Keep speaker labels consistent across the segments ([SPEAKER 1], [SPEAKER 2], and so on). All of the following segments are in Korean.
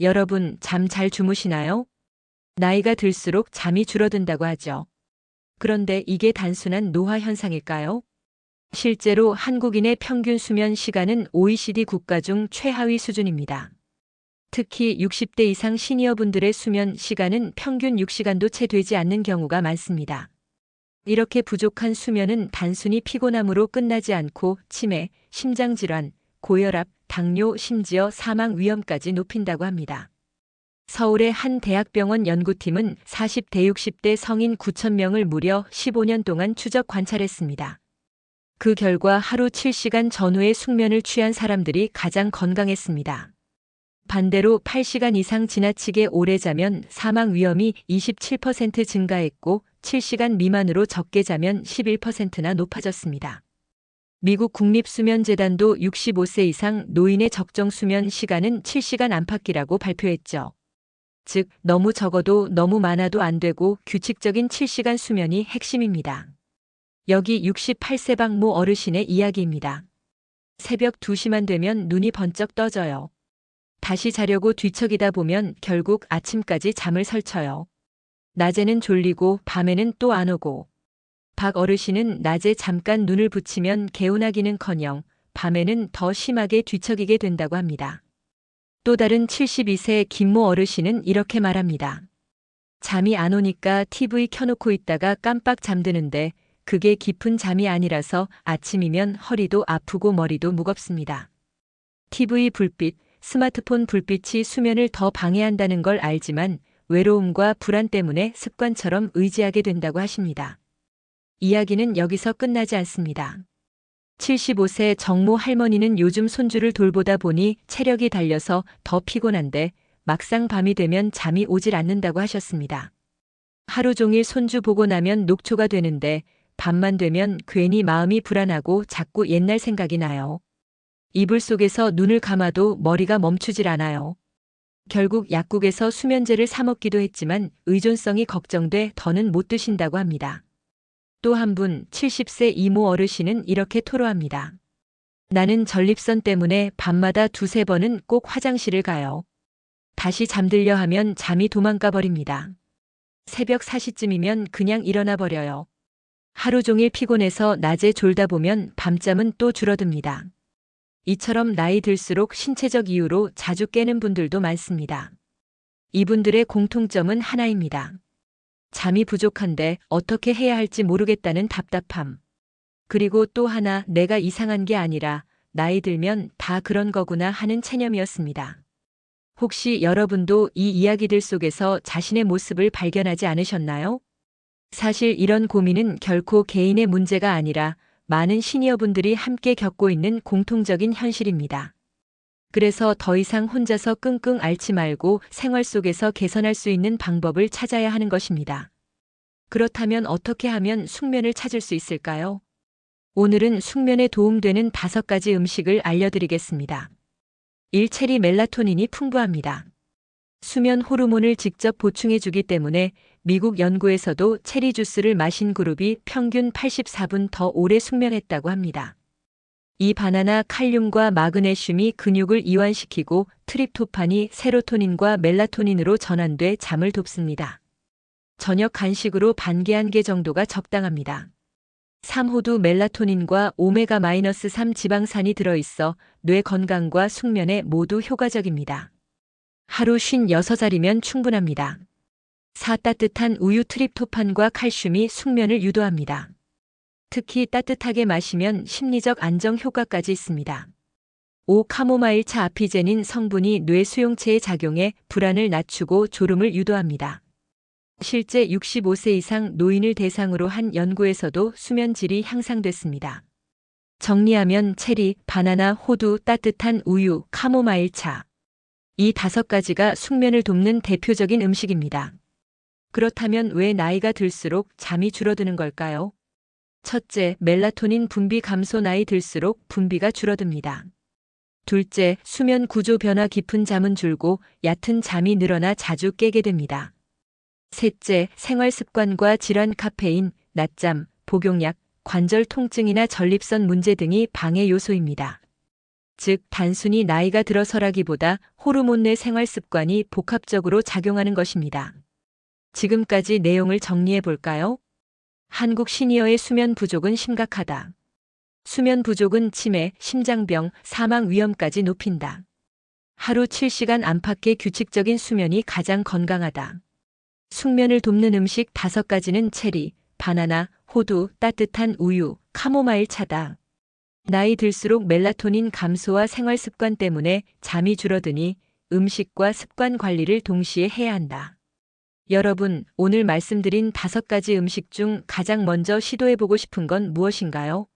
[SPEAKER 1] 여러분, 잠 잘 주무시나요? 나이가 들수록 잠이 줄어든다고 하죠. 그런데 이게 단순한 노화 현상일까요? 실제로 한국인의 평균 수면 시간은 OECD 국가 중 최하위 수준입니다. 특히 60대 이상 시니어분들의 수면 시간은 평균 6시간도 채 되지 않는 경우가 많습니다. 이렇게 부족한 수면은 단순히 피곤함으로 끝나지 않고 치매, 심장질환, 고혈압, 당뇨, 심지어 사망 위험까지 높인다고 합니다. 서울의 한 대학병원 연구팀은 40대 60대 성인 9,000명을 무려 15년 동안 추적 관찰했습니다. 그 결과 하루 7시간 전후의 숙면을 취한 사람들이 가장 건강했습니다. 반대로 8시간 이상 지나치게 오래 자면 사망 위험이 27% 증가했고 7시간 미만으로 적게 자면 11%나 높아졌습니다. 미국 국립수면재단도 65세 이상 노인의 적정 수면 시간은 7시간 안팎이라고 발표했죠. 즉, 너무 적어도 너무 많아도 안 되고 규칙적인 7시간 수면이 핵심입니다. 여기 68세 박모 어르신의 이야기입니다. 새벽 2시만 되면 눈이 번쩍 떠져요. 다시 자려고 뒤척이다 보면 결국 아침까지 잠을 설쳐요. 낮에는 졸리고 밤에는 또 안 오고. 박 어르신은 낮에 잠깐 눈을 붙이면 개운하기는커녕 밤에는 더 심하게 뒤척이게 된다고 합니다. 또 다른 72세 김모 어르신은 이렇게 말합니다. 잠이 안 오니까 TV 켜놓고 있다가 깜빡 잠드는데 그게 깊은 잠이 아니라서 아침이면 허리도 아프고 머리도 무겁습니다. TV 불빛, 스마트폰 불빛이 수면을 더 방해한다는 걸 알지만 외로움과 불안 때문에 습관처럼 의지하게 된다고 하십니다. 이야기는 여기서 끝나지 않습니다. 75세 정모 할머니는 요즘 손주를 돌보다 보니 체력이 달려서 더 피곤한데 막상 밤이 되면 잠이 오질 않는다고 하셨습니다. 하루 종일 손주 보고 나면 녹초가 되는데 밤만 되면 괜히 마음이 불안하고 자꾸 옛날 생각이 나요. 이불 속에서 눈을 감아도 머리가 멈추질 않아요. 결국 약국에서 수면제를 사 먹기도 했지만 의존성이 걱정돼 더는 못 드신다고 합니다. 또 한 분 70세 이모 어르신은 이렇게 토로합니다. 나는 전립선 때문에 밤마다 2~3번은 꼭 화장실을 가요. 다시 잠들려 하면 잠이 도망가 버립니다. 새벽 4시쯤이면 그냥 일어나 버려요. 하루 종일 피곤해서 낮에 졸다 보면 밤잠은 또 줄어듭니다. 이처럼 나이 들수록 신체적 이유로 자주 깨는 분들도 많습니다. 이분들의 공통점은 하나입니다. 잠이 부족한데 어떻게 해야 할지 모르겠다는 답답함. 그리고 또 하나 내가 이상한 게 아니라 나이 들면 다 그런 거구나 하는 체념이었습니다. 혹시 여러분도 이 이야기들 속에서 자신의 모습을 발견하지 않으셨나요? 사실 이런 고민은 결코 개인의 문제가 아니라 많은 시니어분들이 함께 겪고 있는 공통적인 현실입니다. 그래서 더 이상 혼자서 끙끙 앓지 말고 생활 속에서 개선할 수 있는 방법을 찾아야 하는 것입니다. 그렇다면 어떻게 하면 숙면을 찾을 수 있을까요? 오늘은 숙면에 도움되는 5가지 음식을 알려드리겠습니다. 1. 체리 멜라토닌이 풍부합니다. 수면 호르몬을 직접 보충해주기 때문에 미국 연구에서도 체리 주스를 마신 그룹이 평균 84분 더 오래 숙면했다고 합니다. 이 바나나 칼륨과 마그네슘이 근육을 이완시키고 트립토판이 세로토닌과 멜라토닌으로 전환돼 잠을 돕습니다. 저녁 간식으로 반 개 1개 정도가 적당합니다. 3. 호두 멜라토닌과 오메가-3 지방산이 들어있어 뇌 건강과 숙면에 모두 효과적입니다. 하루 56알이면 충분합니다. 4. 따뜻한 우유 트립토판과 칼슘이 숙면을 유도합니다. 특히 따뜻하게 마시면 심리적 안정 효과까지 있습니다. 5. 카모마일 차 아피제닌 성분이 뇌 수용체에 작용해 불안을 낮추고 졸음을 유도합니다. 실제 65세 이상 노인을 대상으로 한 연구에서도 수면 질이 향상됐습니다. 정리하면 체리, 바나나, 호두, 따뜻한 우유, 카모마일 차. 이 5가지가 숙면을 돕는 대표적인 음식입니다. 그렇다면 왜 나이가 들수록 잠이 줄어드는 걸까요? 첫째, 멜라토닌 분비 감소. 나이 들수록 분비가 줄어듭니다. 둘째, 수면 구조 변화. 깊은 잠은 줄고 얕은 잠이 늘어나 자주 깨게 됩니다. 셋째, 생활 습관과 질환. 카페인, 낮잠, 복용약, 관절 통증이나 전립선 문제 등이 방해 요소입니다. 즉 단순히 나이가 들어서라기보다 호르몬 내 생활 습관이 복합적으로 작용하는 것입니다. 지금까지 내용을 정리해 볼까요? 한국 시니어의 수면 부족은 심각하다. 수면 부족은 치매, 심장병, 사망 위험까지 높인다. 하루 7시간 안팎의 규칙적인 수면이 가장 건강하다. 숙면을 돕는 음식 5가지는 체리, 바나나, 호두, 따뜻한 우유, 카모마일 차다. 나이 들수록 멜라토닌 감소와 생활 습관 때문에 잠이 줄어드니 음식과 습관 관리를 동시에 해야 한다. 여러분, 오늘 말씀드린 5가지 음식 중 가장 먼저 시도해보고 싶은 건 무엇인가요?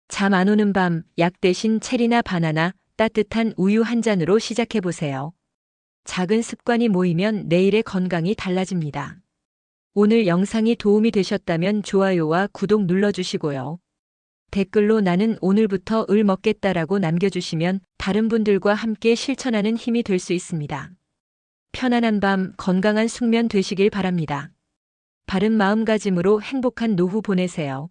[SPEAKER 1] 잠 안 오는 밤, 약 대신 체리나 바나나, 따뜻한 우유 한 잔으로 시작해보세요. 작은 습관이 모이면 내일의 건강이 달라집니다. 오늘 영상이 도움이 되셨다면 좋아요와 구독 눌러주시고요. 댓글로 나는 오늘부터 을 먹겠다라고 남겨주시면 다른 분들과 함께 실천하는 힘이 될 수 있습니다. 편안한 밤, 건강한 숙면 되시길 바랍니다. 바른 마음가짐으로 행복한 노후 보내세요.